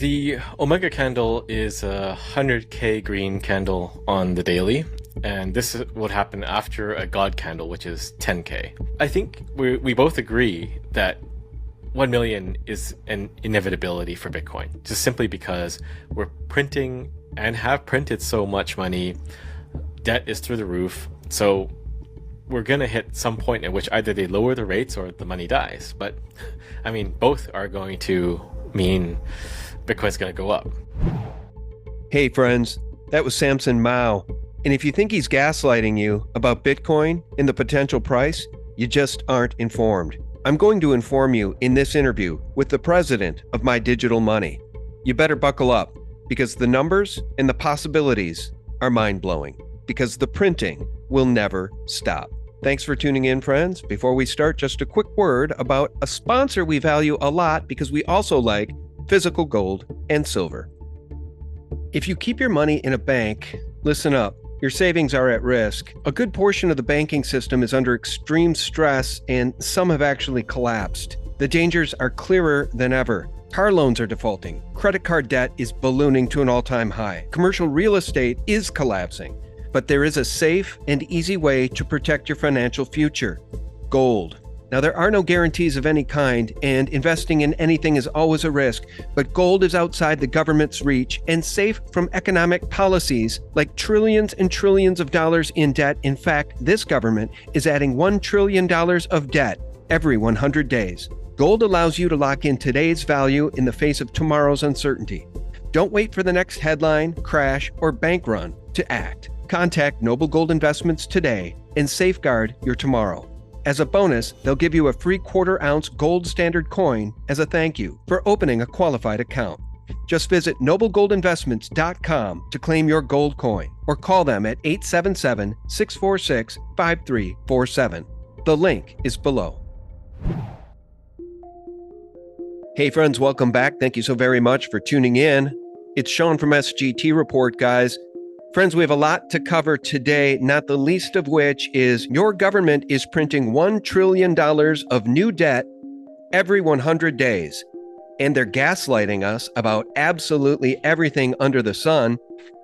The Omega candle is a 100k green candle on the daily, and this is what happened after a God candle, which is 10k. I think we both agree that 1 million is an inevitability for Bitcoin, just simply because we're printing and have printed so much money, debt is through the roof, so we're gonna hit some point at which either they lower the rates or the money dies. But I mean, both are going to mean Bitcoin's going to go up. Hey friends, that was Samson Mao. And if you think he's gaslighting you about Bitcoin and the potential price, you just aren't informed. I'm going to inform you in this interview with the president of My Digital Money. You better buckle up, because the numbers and the possibilities are mind-blowing, because the printing will never stop. Thanks for tuning in, friends. Before we start, just a quick word about a sponsor we value a lot because we also like physical gold and silver. If you keep your money in a bank, listen up, your savings are at risk. A good portion of the banking system is under extreme stress, and some have actually collapsed. The dangers are clearer than ever. Car loans are defaulting. Credit card debt is ballooning to an all-time high. Commercial real estate is collapsing. But there is a safe and easy way to protect your financial future: gold. Now, there are no guarantees of any kind, and investing in anything is always a risk, but gold is outside the government's reach and safe from economic policies like trillions and trillions of dollars in debt. In fact, this government is adding $1 trillion of debt every 100 days. Gold allows you to lock in today's value in the face of tomorrow's uncertainty. Don't wait for the next headline, crash, or bank run to act. Contact Noble Gold Investments today and safeguard your tomorrow. As a bonus, they'll give you a free quarter-ounce gold standard coin as a thank you for opening a qualified account. Just visit noblegoldinvestments.com to claim your gold coin, or call them at 877-646-5347. The link is below. Hey friends, welcome back. Thank you so very much for tuning in. It's Sean from sgtreport, guys. Friends, we have a lot to cover today, not the least of which is your government is printing $1 trillion of new debt every 100 days. And they're gaslighting us about absolutely everything under the sun,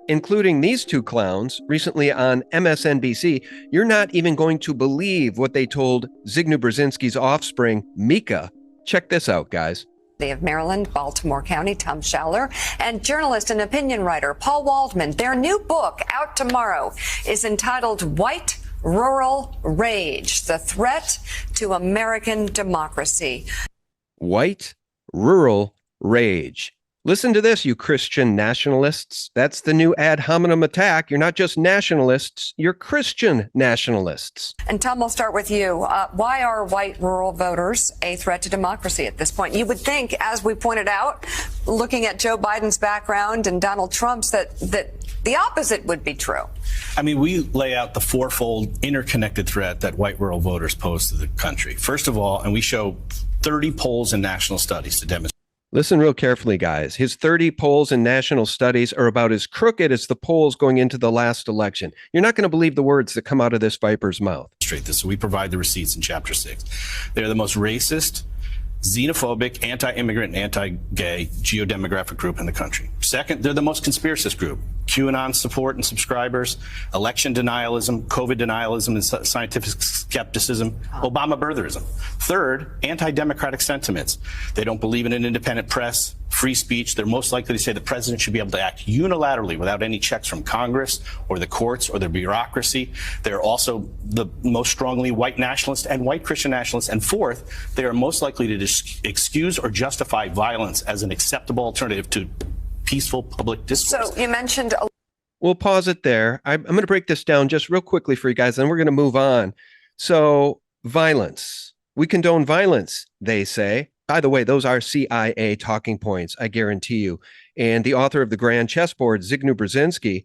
including these two clowns recently on MSNBC. You're not even going to believe what they told Zygmunt Brzezinski's offspring, Mika. Check this out, guys. Of Maryland, Baltimore County, Tom Schaller, and journalist and opinion writer Paul Waldman. Their new book, out tomorrow, is entitled White Rural Rage: The Threat to American Democracy. White Rural Rage. Listen to this, you Christian nationalists. That's the new ad hominem attack. You're not just nationalists, you're Christian nationalists. And Tom, we'll start with you. Why are white rural voters a threat to democracy at this point? You would think, as we pointed out, looking at Joe Biden's background and Donald Trump's, that the opposite would be true. I mean, we lay out the fourfold interconnected threat that white rural voters pose to the country. First of all, and we show 30 polls and national studies to demonstrate. Listen real carefully, guys. His 30 polls and national studies are about as crooked as the polls going into the last election. You're not going to believe the words that come out of this viper's mouth. So we provide the receipts in Chapter 6. They're the most racist, xenophobic, anti-immigrant, and anti-gay geodemographic group in the country. Second, they're the most conspiracist group. QAnon support and subscribers, election denialism, COVID denialism and scientific skepticism, Obama birtherism. Third, anti-democratic sentiments. They don't believe in an independent press, free speech. They're most likely to say the president should be able to act unilaterally without any checks from Congress or the courts or the bureaucracy. They're also the most strongly white nationalist and white Christian nationalists. And fourth, they are most likely to excuse or justify violence as an acceptable alternative to peaceful public discourse. So you mentioned... We'll pause it there. I'm going to break this down just real quickly for you guys, then we're going to move on. So violence. We condone violence, they say. By the way, those are CIA talking points, I guarantee you. And the author of The Grand Chessboard, Zygmunt Brzezinski,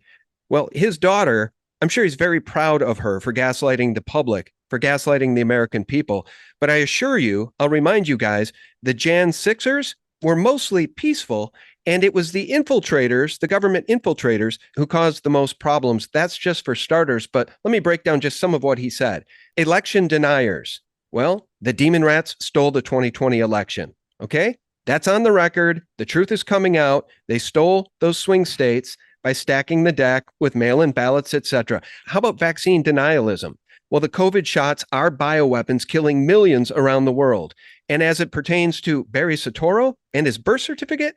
well, his daughter, I'm sure he's very proud of her for gaslighting the public, for gaslighting the American people. But I assure you, I'll remind you guys, the Jan 6ers were mostly peaceful, and it was the infiltrators, the government infiltrators, who caused the most problems. That's just for starters, but let me break down just some of what he said. Election deniers. Well, the demon rats stole the 2020 election, okay? That's on the record. The truth is coming out. They stole those swing states by stacking the deck with mail-in ballots, etc. How about vaccine denialism? Well, the COVID shots are bioweapons killing millions around the world. And as it pertains to Barry Soetoro and his birth certificate,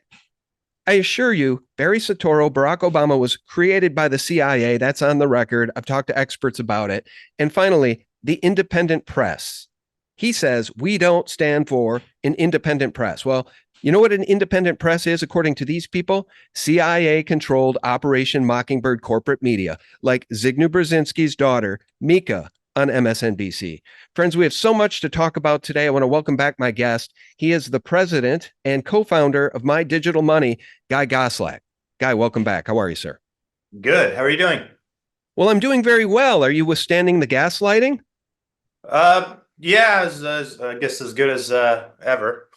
I assure you, Barry Soetoro, Barack Obama, was created by the CIA. That's on the record. I've talked to experts about it. And finally, the independent press. He says we don't stand for an independent press. Well, you know what an independent press is, according to these people? CIA-controlled Operation Mockingbird corporate media, like Zygmunt Brzezinski's daughter, Mika, on MSNBC. Friends, we have so much to talk about today. I want to welcome back my guest. He is the president and co-founder of My Digital Money, Guy Goslak. Guy, welcome back. How are you, sir? Good. How are you doing? Well, I'm doing very well. Are you withstanding the gaslighting? Yeah, I guess as good as ever.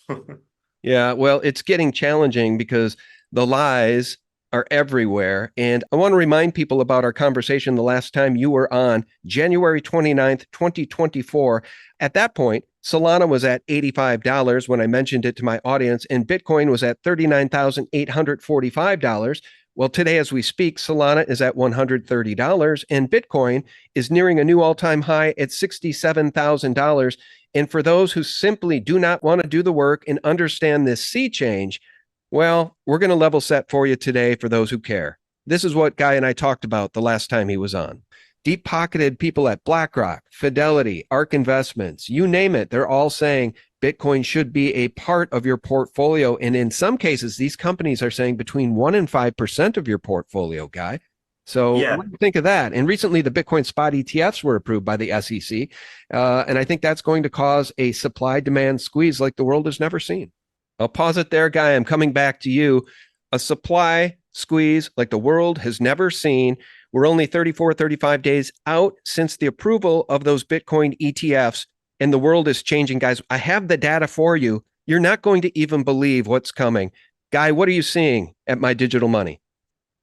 Yeah, well, it's getting challenging because the lies are everywhere. And I want to remind people about our conversation the last time you were on, January 29th, 2024. At that point, Solana was at $85 when I mentioned it to my audience, and Bitcoin was at $39,845. Well, today, as we speak, Solana is at $130, and Bitcoin is nearing a new all-time high at $67,000. And for those who simply do not want to do the work and understand this sea change, well, we're going to level set for you today for those who care. This is what Guy and I talked about the last time he was on. Deep-pocketed people at BlackRock, Fidelity, ARK Investments, you name it, they're all saying Bitcoin should be a part of your portfolio. And in some cases, these companies are saying between 1% and 5% of your portfolio, Guy. So Yeah. what do you think of that? And recently, the Bitcoin spot ETFs were approved by the SEC. And I think that's going to cause a supply-demand squeeze like the world has never seen. I'll pause it there, Guy. I'm coming back to you. A supply squeeze like the world has never seen. We're only 34, 35 days out since the approval of those Bitcoin ETFs, and the world is changing, guys. I have the data for you. You're not going to even believe what's coming. Guy, what are you seeing at My Digital Money?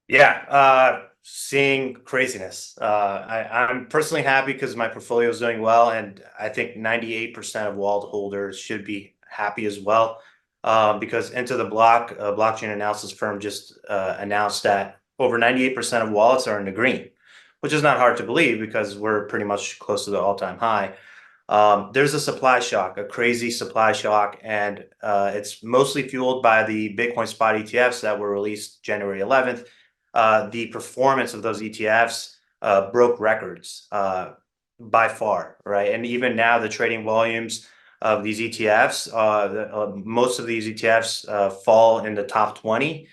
Yeah, seeing craziness. I'm personally happy because my portfolio is doing well, and I think 98% of wallet holders should be happy as well. Because Into the Block, a blockchain analysis firm, just announced that over 98% of wallets are in the green, which is not hard to believe because we're pretty much close to the all-time high. There's a supply shock, a crazy supply shock, and it's mostly fueled by the Bitcoin spot ETFs that were released January 11th. The performance of those ETFs broke records by far, right? And even now, the trading volumes of these ETFs, most of these ETFs fall in the top 20.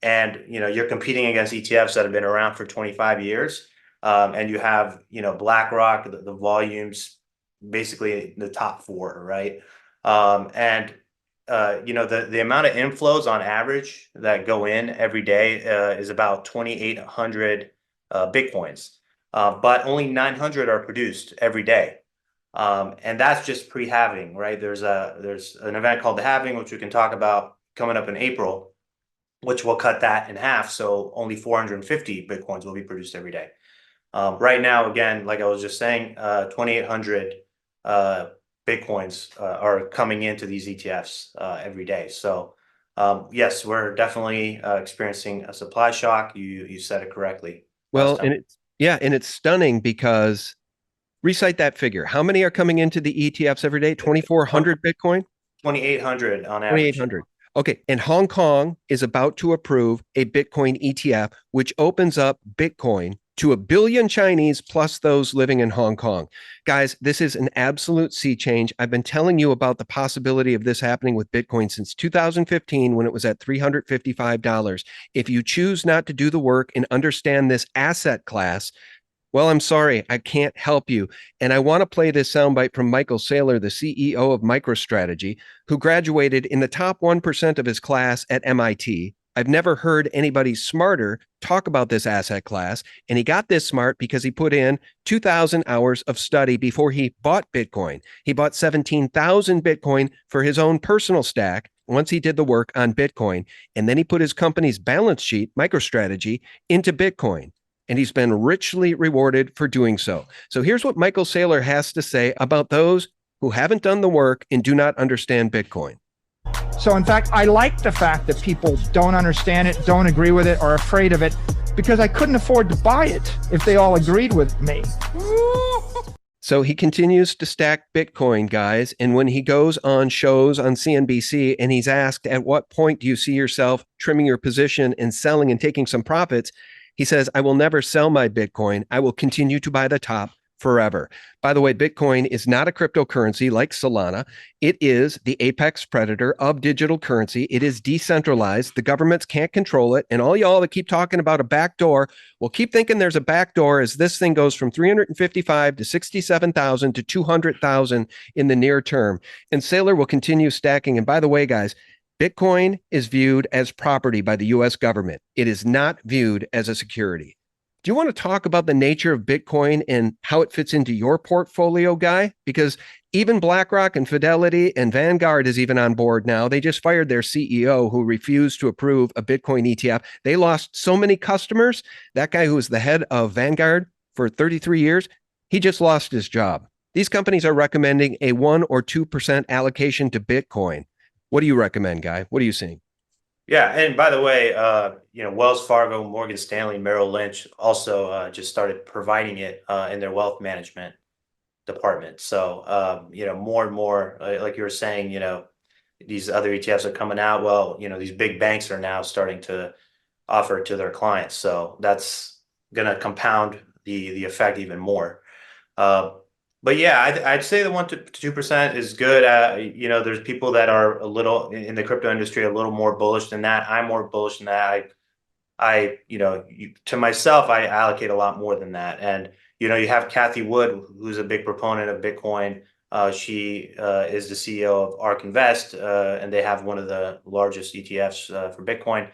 And you're competing against ETFs that have been around for 25 years. And you have, BlackRock, the volumes basically the top four, right? The amount of inflows on average that go in every day is about 2,800 Bitcoins, but only 900 are produced every day. And that's just pre-halving, right? There's an event called the halving, which we can talk about coming up in April, which will cut that in half. So only 450 Bitcoins will be produced every day. Right now, again, like I was just saying, 2,800 Bitcoins are coming into these ETFs every day. So yes, we're definitely experiencing a supply shock. You said it correctly. Well, and it's stunning because recite that figure. How many are coming into the ETFs every day? 2,400 Bitcoin? 2,800 on average. 2,800. Okay. And Hong Kong is about to approve a Bitcoin ETF, which opens up Bitcoin to 1 billion Chinese plus those living in Hong Kong. Guys, this is an absolute sea change. I've been telling you about the possibility of this happening with Bitcoin since 2015 when it was at $355. If you choose not to do the work and understand this asset class, well, I'm sorry, I can't help you. And I want to play this soundbite from Michael Saylor, the CEO of MicroStrategy, who graduated in the top 1% of his class at MIT. I've never heard anybody smarter talk about this asset class. And he got this smart because he put in 2,000 hours of study before he bought Bitcoin. He bought 17,000 Bitcoin for his own personal stack once he did the work on Bitcoin. And then he put his company's balance sheet, MicroStrategy, into Bitcoin. And he's been richly rewarded for doing so. So here's what Michael Saylor has to say about those who haven't done the work and do not understand Bitcoin. So in fact, I like the fact that people don't understand it, don't agree with it, are afraid of it, because I couldn't afford to buy it if they all agreed with me. So he continues to stack Bitcoin, guys. And when he goes on shows on CNBC and he's asked, at what point do you see yourself trimming your position and selling and taking some profits? He says, I will never sell my Bitcoin. I will continue to buy the top forever. By the way, Bitcoin is not a cryptocurrency like Solana. It is the apex predator of digital currency. It is decentralized. The governments can't control it. And all y'all that keep talking about a back door, well, keep thinking there's a back door as this thing goes from 355 to 67,000 to 200,000 in the near term. And Saylor will continue stacking. And by the way, guys, Bitcoin is viewed as property by the US government. It is not viewed as a security. Do you want to talk about the nature of Bitcoin and how it fits into your portfolio, Guy? Because even BlackRock and Fidelity and Vanguard is even on board now. They just fired their CEO who refused to approve a Bitcoin ETF. They lost so many customers. That guy who was the head of Vanguard for 33 years, he just lost his job. These companies are recommending a 1 or 2% allocation to Bitcoin. What do you recommend, Guy? What are you seeing? Yeah, and by the way, Wells Fargo, Morgan Stanley, Merrill Lynch also just started providing it in their wealth management department. So, more and more, like you were saying, these other ETFs are coming out. Well, these big banks are now starting to offer it to their clients. So that's going to compound the effect even more. But yeah, I'd say the 1 to 2% is good. There's people that are a little in the crypto industry, a little more bullish than that. I'm more bullish than that. To myself, I allocate a lot more than that. And, you have Kathy Wood, who's a big proponent of Bitcoin. She is the CEO of ARK Invest, and they have one of the largest ETFs for Bitcoin.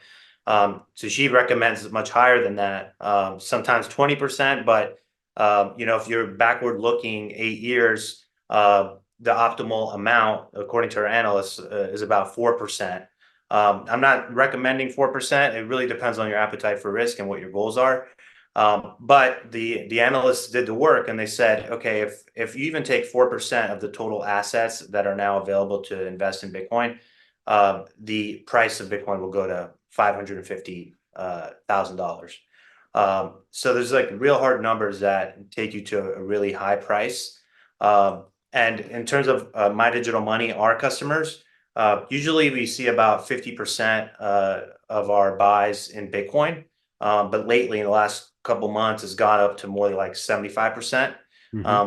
So she recommends much higher than that, sometimes 20%, but if you're backward looking 8 years, the optimal amount, according to our analysts, is about 4%. I'm not recommending 4%. It really depends on your appetite for risk and what your goals are. But the analysts did the work and they said, okay, if you even take 4% of the total assets that are now available to invest in Bitcoin, the price of Bitcoin will go to $550,000. So there's like real hard numbers that take you to a really high price. And in terms of My Digital Money, our customers, usually we see about 50% of our buys in Bitcoin. But lately in the last couple months, it's gone up to more like 75%.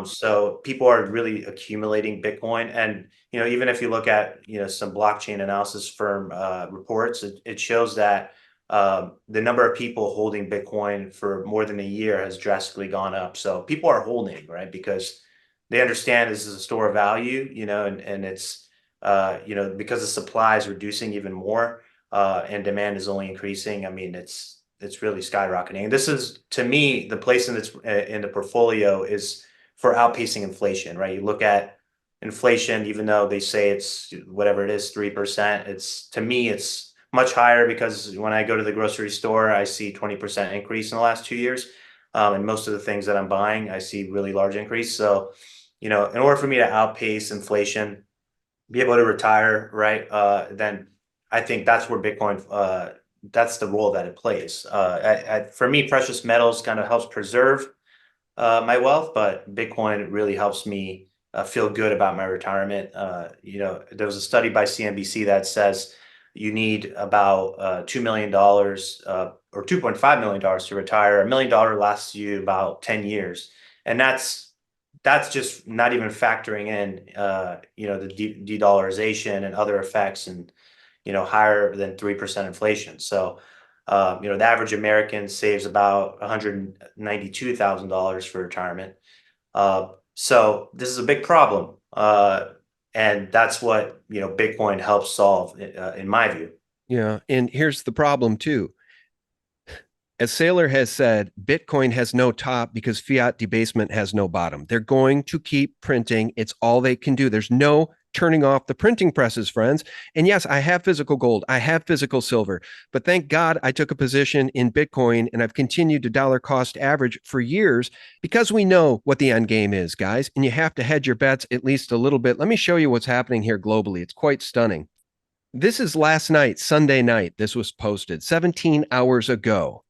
So people are really accumulating Bitcoin. And, even if you look at, some blockchain analysis firm reports, it shows that the number of people holding Bitcoin for more than a year has drastically gone up. So people are holding, right? Because they understand this is a store of value, and it's, because the supply is reducing even more and demand is only increasing. I mean, it's really skyrocketing. And this is, to me, the place in the portfolio is for outpacing inflation, right? You look at inflation, even though they say it's whatever it is, 3%, to me, it's much higher because when I go to the grocery store, I see 20% increase in the last 2 years. And most of the things that I'm buying, I see really large increase. So, in order for me to outpace inflation, be able to retire, right, then I think that's where Bitcoin, that's the role that it plays. For me, precious metals kind of helps preserve my wealth, but Bitcoin really helps me feel good about my retirement. There was a study by CNBC that says you need about $2 million or $2.5 million to retire. $1 million lasts you about 10 years. And that's just not even factoring in, the de-dollarization and other effects and, higher than 3% inflation. So, the average American saves about $192,000 for retirement. So this is a big problem. And that's what, Bitcoin helps solve, in my view. Yeah. And here's the problem too. As Saylor has said, Bitcoin has no top because fiat debasement has no bottom. They're going to keep printing. It's all they can do. There's no turning off the printing presses, friends. And yes, I have physical gold. I have physical silver. But thank God I took a position in Bitcoin and I've continued to dollar cost average for years because we know what the end game is, guys. And you have to hedge your bets at least a little bit. Let me show you what's happening here globally. It's quite stunning. This is last night, Sunday night. This was posted 17 hours ago.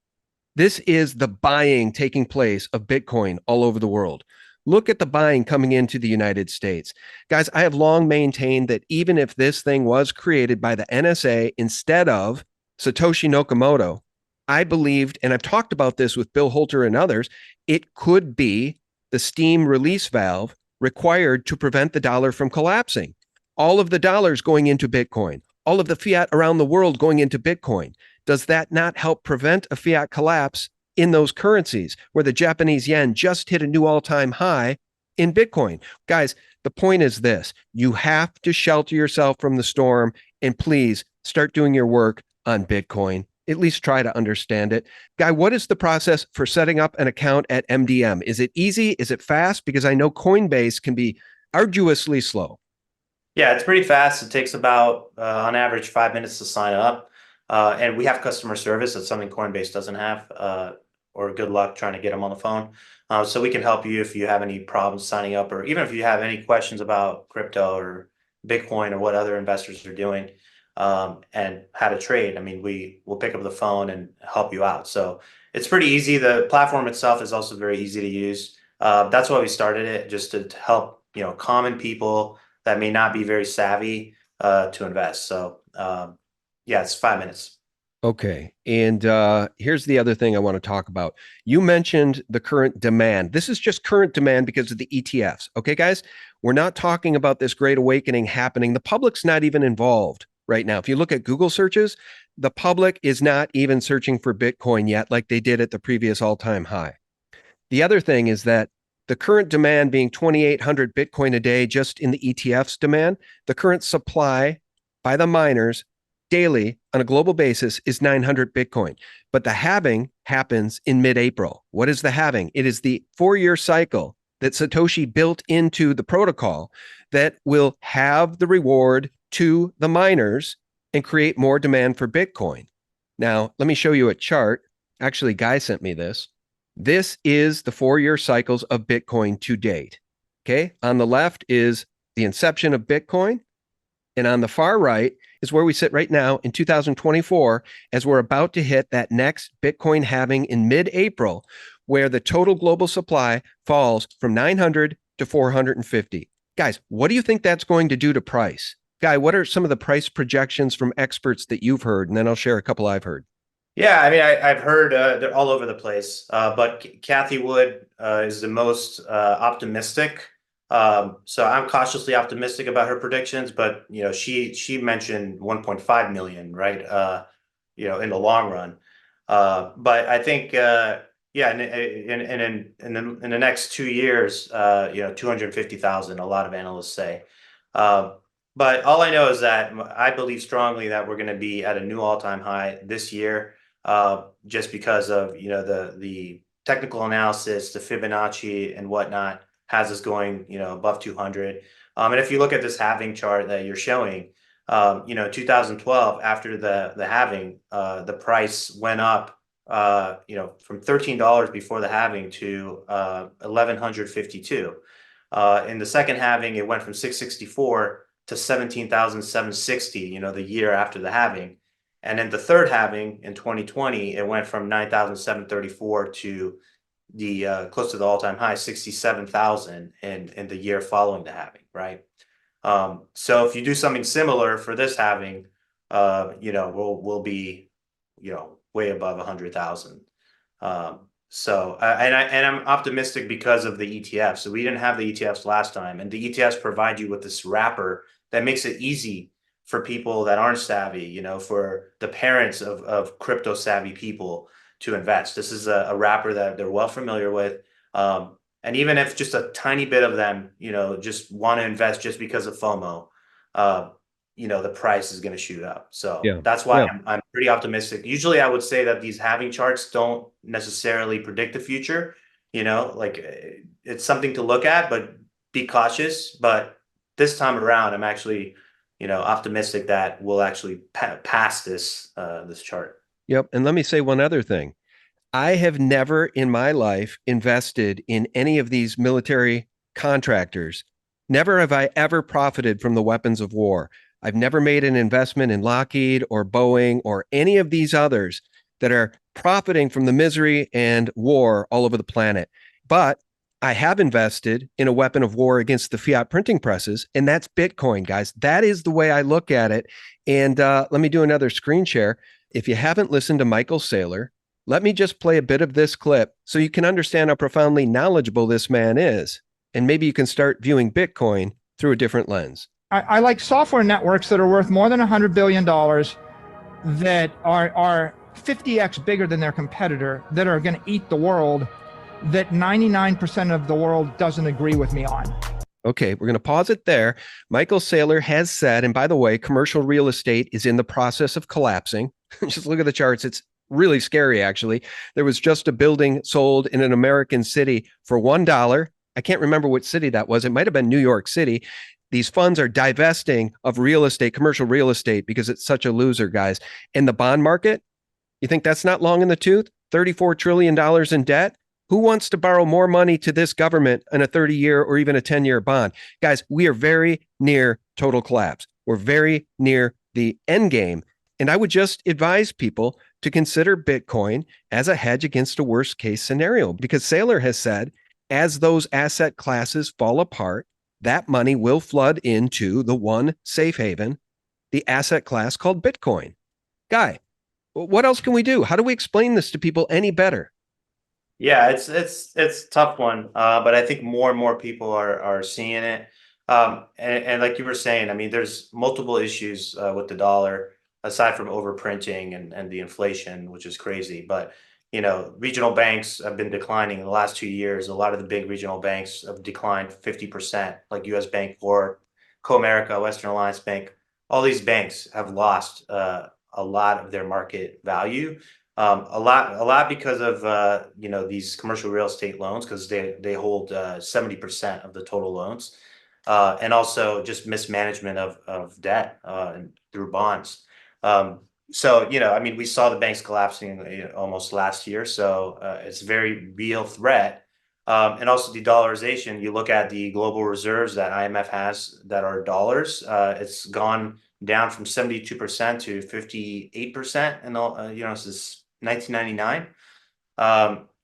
This is the buying taking place of Bitcoin all over the world. Look at the buying coming into the United States. Guys, I have long maintained that even if this thing was created by the NSA instead of Satoshi Nakamoto, I believed, and I've talked about this with Bill Holter and others, it could be the steam release valve required to prevent the dollar from collapsing. All of the dollars going into Bitcoin, all of the fiat around the world going into Bitcoin. Does that not help prevent a fiat collapse in those currencies where the Japanese yen just hit a new all-time high in Bitcoin? Guys, the point is this: you have to shelter yourself from the storm, and please start doing your work on Bitcoin. At least try to understand it. Guy, what is the process for setting up an account at MDM? Is it easy? Is it fast? Because I know Coinbase can be arduously slow. Yeah, it's pretty fast. It takes about, on average, 5 minutes to sign up. And we have customer service. That's something Coinbase doesn't have, or good luck trying to get them on the phone. So we can help you if you have any problems signing up, or even if you have any questions about crypto or Bitcoin or what other investors are doing, and how to trade. I mean, we will pick up the phone and help you out. So it's pretty easy. The platform itself is also very easy to use. That's why we started it, just to help, common people that may not be very savvy to invest. So yeah, it's 5 minutes. Okay. And here's the other thing I want to talk about. You mentioned the current demand. This is just current demand because of the ETFs. Okay, guys, we're not talking about this great awakening happening. The public's not even involved right now. If you look at Google searches, the public is not even searching for Bitcoin yet like they did at the previous all-time high. The other thing is that the current demand being 2,800 Bitcoin a day just in the ETFs demand, the current supply by the miners daily on a global basis is 900 Bitcoin. But the halving happens in mid-April. What is the halving? It is the 4-year cycle that Satoshi built into the protocol that will have the reward to the miners and create more demand for Bitcoin. Now, let me show you a chart. Actually, Guy sent me this. This is the 4-year cycles of Bitcoin to date. Okay. On the left is the inception of Bitcoin. And on the far right is where we sit right now in 2024, as we're about to hit that next Bitcoin halving in mid-April, where the total global supply falls from 900 to 450. Guys, what do you think that's going to do to price? Guy, what are some of the price projections from experts that you've heard? And then I'll share a couple I've heard. Yeah, I mean, I've heard they're all over the place, but Kathy Wood is the most optimistic. So I'm cautiously optimistic about her predictions, but she mentioned 1.5 million, right? In the long run. But I think yeah, in the next 2 years, 250,000. A lot of analysts say. But all I know is that I believe strongly that we're going to be at a new all-time high this year, just because of the technical analysis, the Fibonacci and whatnot has us going above 200. And if you look at this halving chart that you're showing, 2012 after the halving, the price went up from $13 before the halving to 1,152. In the second halving, it went from 664 to 17,760, the year after the halving. And in the third halving in 2020, it went from 9,734 to the close to the all-time high, 67,000 in the year following the halving, right? So if you do something similar for this halving, we'll be, way above 100,000. So I'm optimistic because of the ETFs. So we didn't have the ETFs last time, and the ETFs provide you with this wrapper that makes it easy for people that aren't savvy, for the parents of crypto savvy people to invest. This is a wrapper that they're well familiar with. And even if just a tiny bit of them, just want to invest just because of FOMO, the price is going to shoot up. So that's why I'm pretty optimistic. Usually I would say that these halving charts don't necessarily predict the future. It's something to look at, but be cautious. But this time around, I'm actually, optimistic that we'll actually pass this chart. Yep. And let me say one other thing. I have never in my life invested in any of these military contractors. Never have I ever profited from the weapons of war. I've never made an investment in Lockheed or Boeing or any of these others that are profiting from the misery and war all over the planet. But I have invested in a weapon of war against the fiat printing presses, and that's Bitcoin, guys. That is the way I look at it. And let me do another screen share. If you haven't listened to Michael Saylor, let me just play a bit of this clip so you can understand how profoundly knowledgeable this man is. And maybe you can start viewing Bitcoin through a different lens. I like software networks that are worth more than $100 billion, that are 50x bigger than their competitor, that are going to eat the world, that 99% of the world doesn't agree with me on. Okay, we're going to pause it there. Michael Saylor has said, and by the way, commercial real estate is in the process of collapsing. Just look at the charts. It's really scary, actually. There was just a building sold in an American city for $1. I can't remember which city that was. It might have been New York City. These funds are divesting of real estate, commercial real estate, because it's such a loser, guys. And the bond market, you think that's not long in the tooth? $34 trillion in debt? Who wants to borrow more money to this government in a 30-year or even a 10-year bond? Guys, we are very near total collapse. We're very near the end game. And I would just advise people to consider Bitcoin as a hedge against a worst case scenario, because Saylor has said, as those asset classes fall apart, that money will flood into the one safe haven, the asset class called Bitcoin. Guy, what else can we do? How do we explain this to people any better? Yeah, it's a tough one, but I think more and more people are seeing it. And like you were saying, I mean, there's multiple issues with the dollar aside from overprinting and the inflation, which is crazy. But regional banks have been declining in the last 2 years. A lot of the big regional banks have declined 50%, like U.S. Bank, Comerica, Western Alliance Bank. All these banks have lost a lot of their market value. A lot because of these commercial real estate loans, because they hold 70% of the total loans, and also just mismanagement of debt through bonds. So I mean, we saw the banks collapsing almost last year, so it's a very real threat. And also the-dollarization. You look at the global reserves that IMF has that are dollars. It's gone down from 72% to 58%, and since 1999.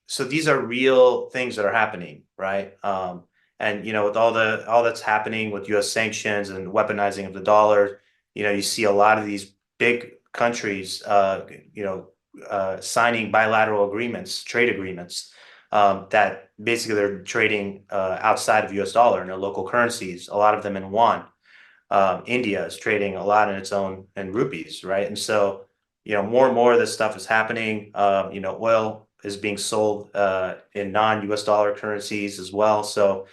So these are real things that are happening, right? And with all that's happening with U.S. sanctions and weaponizing of the dollar, you see a lot of these big countries, signing bilateral agreements, trade agreements, that basically they're trading outside of U.S. dollar in their local currencies. A lot of them in yuan. India is trading a lot in its own in rupees, right? And so more and more of this stuff is happening. Oil is being sold in non-US dollar currencies as well. So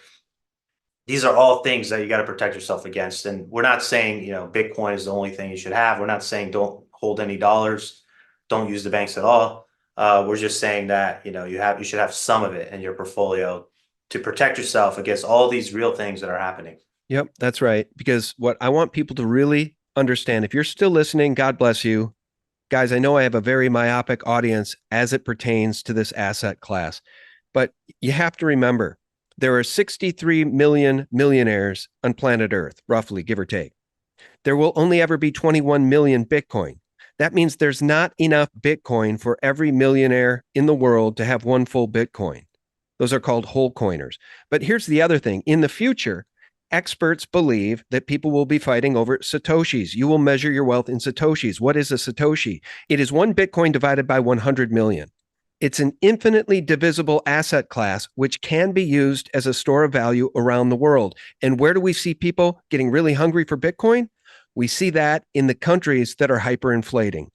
these are all things that you got to protect yourself against. And we're not saying, Bitcoin is the only thing you should have. We're not saying don't hold any dollars, don't use the banks at all. We're just saying that, you should have some of it in your portfolio to protect yourself against all these real things that are happening. Yep, that's right. Because what I want people to really understand, if you're still listening, God bless you. Guys, I know I have a very myopic audience as it pertains to this asset class, but you have to remember there are 63 million millionaires on planet Earth, roughly, give or take. There will only ever be 21 million Bitcoin. That means there's not enough Bitcoin for every millionaire in the world to have one full Bitcoin. Those are called whole coiners. But here's the other thing. In the future, experts believe that people will be fighting over Satoshis. You will measure your wealth in Satoshis. What is a Satoshi? It is one Bitcoin divided by 100 million. It's an infinitely divisible asset class, which can be used as a store of value around the world. And where do we see people getting really hungry for Bitcoin? We see that in the countries that are hyperinflating.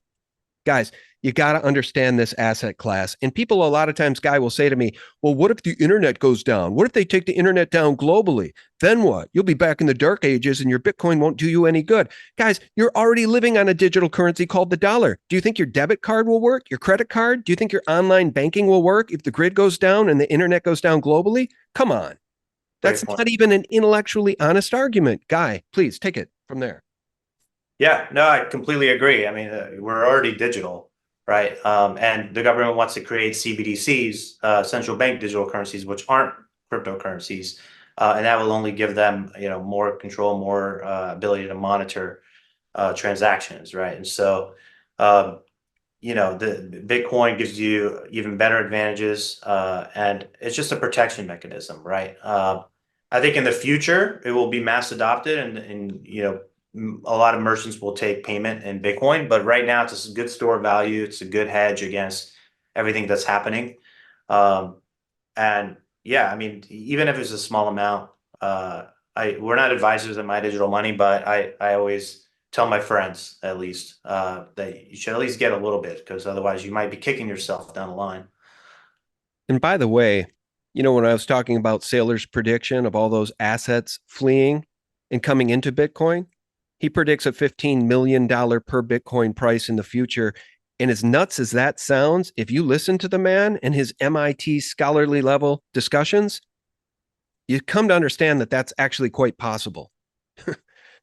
Guys, you got to understand this asset class. And people a lot of times, Guy, will say to me, well, what if the internet goes down? What if they take the internet down globally? Then what? You'll be back in the dark ages and your Bitcoin won't do you any good. Guys, you're already living on a digital currency called the dollar. Do you think your debit card will work? Your credit card? Do you think your online banking will work if the grid goes down and the internet goes down globally? Come on. That's not even an intellectually honest argument. Guy, please take it from there. Yeah, no, I completely agree. I mean, we're already digital, right? And the government wants to create CBDCs, central bank digital currencies, which aren't cryptocurrencies, and that will only give them, more control, more ability to monitor transactions, right? And so, um, the Bitcoin gives you even better advantages, and it's just a protection mechanism, right? I think in the future it will be mass adopted, and a lot of merchants will take payment in Bitcoin. But right now, it's a good store of value. It's a good hedge against everything that's happening. Um, and yeah, I mean, even if it's a small amount, we're not advisors at My Digital Money, but I always tell my friends at least that you should at least get a little bit, because otherwise you might be kicking yourself down the line. And by the way, when I was talking about Saylor's prediction of all those assets fleeing and coming into Bitcoin, he predicts a $15 million per Bitcoin price in the future. And as nuts as that sounds, if you listen to the man and his MIT scholarly level discussions, you come to understand that that's actually quite possible.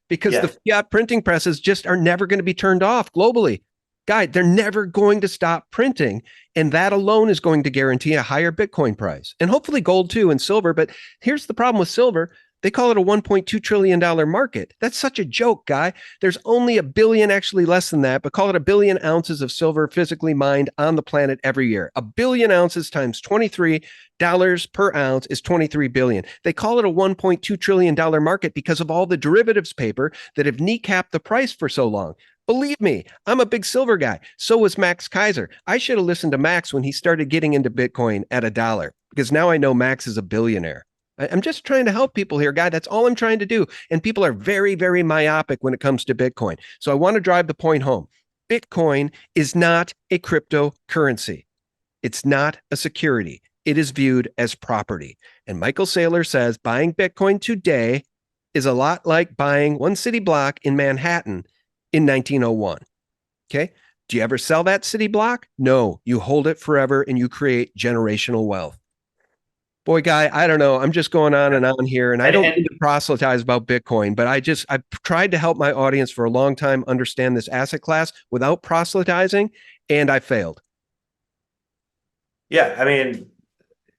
Because the fiat printing presses just are never going to be turned off globally. Guy, they're never going to stop printing. And that alone is going to guarantee a higher Bitcoin price, and hopefully gold too, and silver. But here's the problem with silver. They call it a $1.2 trillion market. That's such a joke, guy. There's only a billion, actually less than that, but call it a billion ounces of silver physically mined on the planet every year. A billion ounces times $23 per ounce is 23 billion. They call it a $1.2 trillion market because of all the derivatives paper that have kneecapped the price for so long. Believe me, I'm a big silver guy. So was Max Kaiser. I should have listened to Max when he started getting into Bitcoin at $1, because now I know Max is a billionaire. I'm just trying to help people here, guy. That's all I'm trying to do. And people are very, very myopic when it comes to Bitcoin. So I want to drive the point home. Bitcoin is not a cryptocurrency. It's not a security. It is viewed as property. And Michael Saylor says buying Bitcoin today is a lot like buying one city block in Manhattan in 1901. Okay. Do you ever sell that city block? No, you hold it forever and you create generational wealth. Boy, Guy, I don't know. I'm just going on and on here, and I don't mean to proselytize about Bitcoin, but I've tried to help my audience for a long time understand this asset class without proselytizing, and I failed. Yeah, I mean,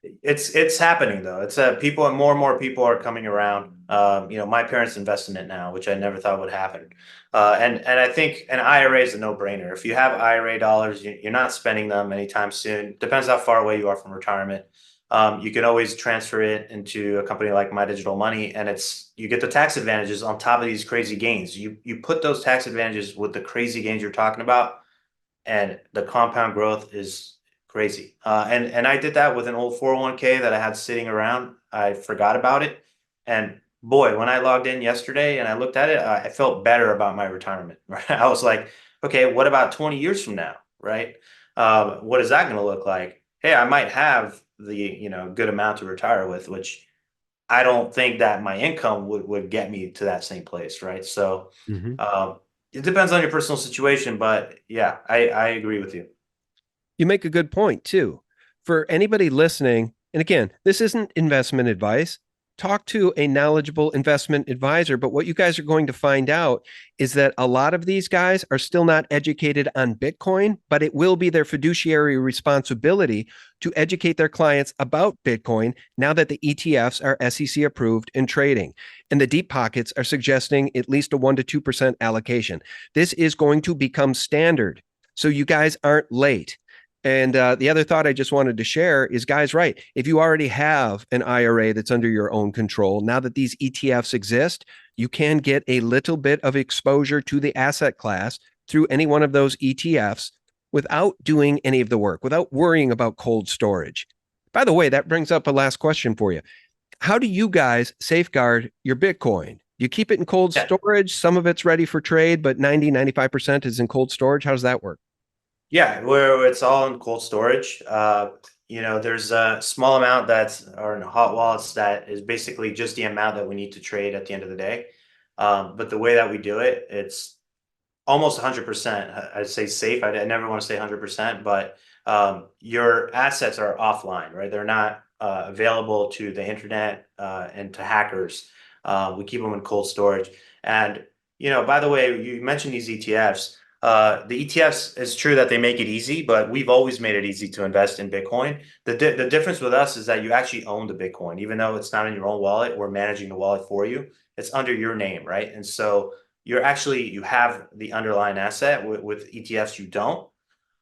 it's happening though. It's people, and more people are coming around. My parents invest in it now, which I never thought would happen. And I think an IRA is a no-brainer. If you have IRA dollars, you're not spending them anytime soon. Depends how far away you are from retirement. You can always transfer it into a company like My Digital Money, and you get the tax advantages on top of these crazy gains. You put those tax advantages with the crazy gains you're talking about, and the compound growth is crazy. And I did that with an old 401k that I had sitting around. I forgot about it, and boy, when I logged in yesterday and I looked at it, I felt better about my retirement. Right? I was like, okay, what about 20 years from now, right? What is that going to look like? Hey, I might have the good amount to retire with, which I don't think that my income would get me to that same place, right? So it depends on your personal situation, but yeah, I agree with you. You make a good point too. For anybody listening, and again, this isn't investment advice. Talk to a knowledgeable investment advisor. But what you guys are going to find out is that a lot of these guys are still not educated on Bitcoin, but it will be their fiduciary responsibility to educate their clients about Bitcoin now that the ETFs are SEC approved and trading. And the deep pockets are suggesting at least a 1% to 2% allocation. This is going to become standard. So you guys aren't late. And the other thought I just wanted to share is, guys, right, if you already have an IRA that's under your own control, now that these ETFs exist, you can get a little bit of exposure to the asset class through any one of those ETFs without doing any of the work, without worrying about cold storage. By the way, that brings up a last question for you. How do you guys safeguard your Bitcoin? You keep it in cold storage. Some of it's ready for trade, but 95% is in cold storage. How does that work? Yeah, where it's all in cold storage. There's a small amount are in hot wallets that is basically just the amount that we need to trade at the end of the day. But the way that we do it, it's almost 100%. I'd say safe. I never want to say 100%, but your assets are offline, right? They're not available to the internet and to hackers. We keep them in cold storage. And by the way, you mentioned these ETFs. The ETFs, is true that they make it easy, but we've always made it easy to invest in Bitcoin. The difference with us is that you actually own the Bitcoin, even though it's not in your own wallet. We're managing the wallet for you. It's under your name, right? And so you have the underlying asset. With ETFs, you don't.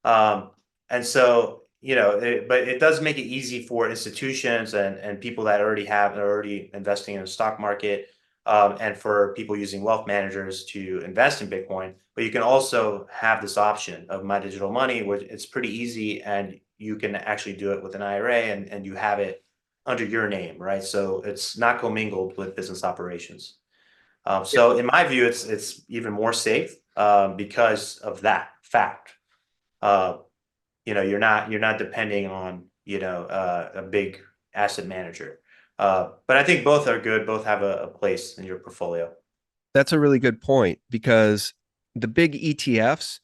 And so, but it does make it easy for institutions and people that are already investing in the stock market, and for people using wealth managers to invest in Bitcoin. But you can also have this option of My Digital Money, which it's pretty easy, and you can actually do it with an IRA, and you have it under your name, right? So it's not commingled with business operations. So in my view, it's even more safe because of that fact. You're not depending on a big asset manager. But I think both are good. Both have a place in your portfolio. That's a really good point, because the big ETFs,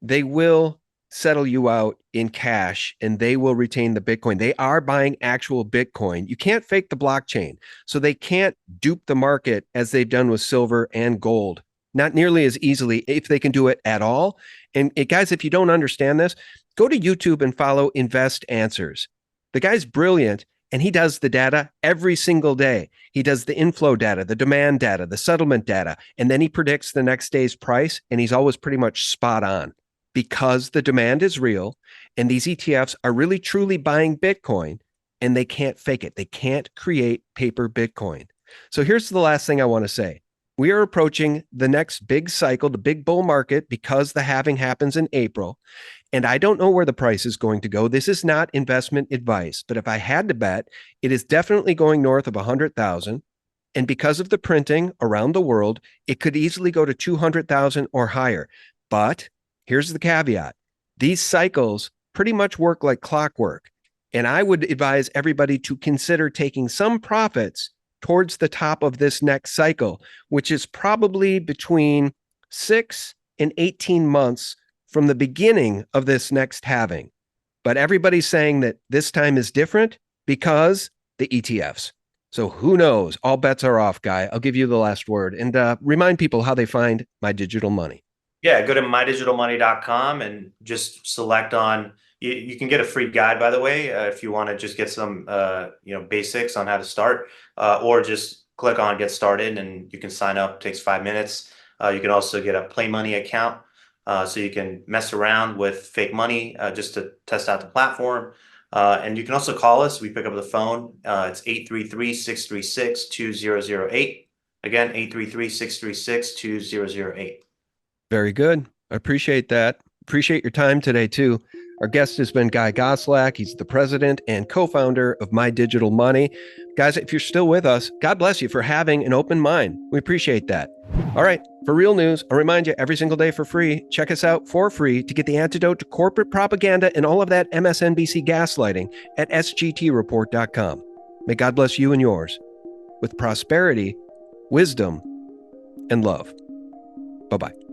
they will settle you out in cash and they will retain the Bitcoin. They are buying actual Bitcoin. You can't fake the blockchain. So they can't dupe the market as they've done with silver and gold. Not nearly as easily, if they can do it at all. And guys, if you don't understand this, go to YouTube and follow Invest Answers. The guy's brilliant, and he does the data every single day. He does the inflow data, the demand data, the settlement data, and then he predicts the next day's price, and he's always pretty much spot on, because the demand is real, and these ETFs are really truly buying Bitcoin, and they can't fake it. They can't create paper Bitcoin. So here's the last thing I want to say. We are approaching the next big cycle, the big bull market, because the halving happens in April. And I don't know where the price is going to go. This is not investment advice, but if I had to bet, it is definitely going north of 100,000. And because of the printing around the world, it could easily go to 200,000 or higher. But here's the caveat. These cycles pretty much work like clockwork. And I would advise everybody to consider taking some profits towards the top of this next cycle, which is probably between 6 and 18 months from the beginning of this next halving. But everybody's saying that this time is different because the ETFs. So who knows? All bets are off, Guy. I'll give you the last word and remind people how they find My Digital Money. Yeah, go to mydigitalmoney.com and just select on. You can get a free guide, by the way, if you want to just get some basics on how to start, or just click on Get Started and you can sign up. It takes 5 minutes. You can also get a Play Money account, so you can mess around with fake money just to test out the platform. And you can also call us. We pick up the phone. It's 833-636-2008. Again, 833-636-2008. Very good. I appreciate that. Appreciate your time today, too. Our guest has been Guy Goslak. He's the president and co-founder of My Digital Money. Guys, if you're still with us, God bless you for having an open mind. We appreciate that. All right. For real news, I'll remind you every single day for free. Check us out for free to get the antidote to corporate propaganda and all of that MSNBC gaslighting at sgtreport.com. May God bless you and yours with prosperity, wisdom, and love. Bye-bye.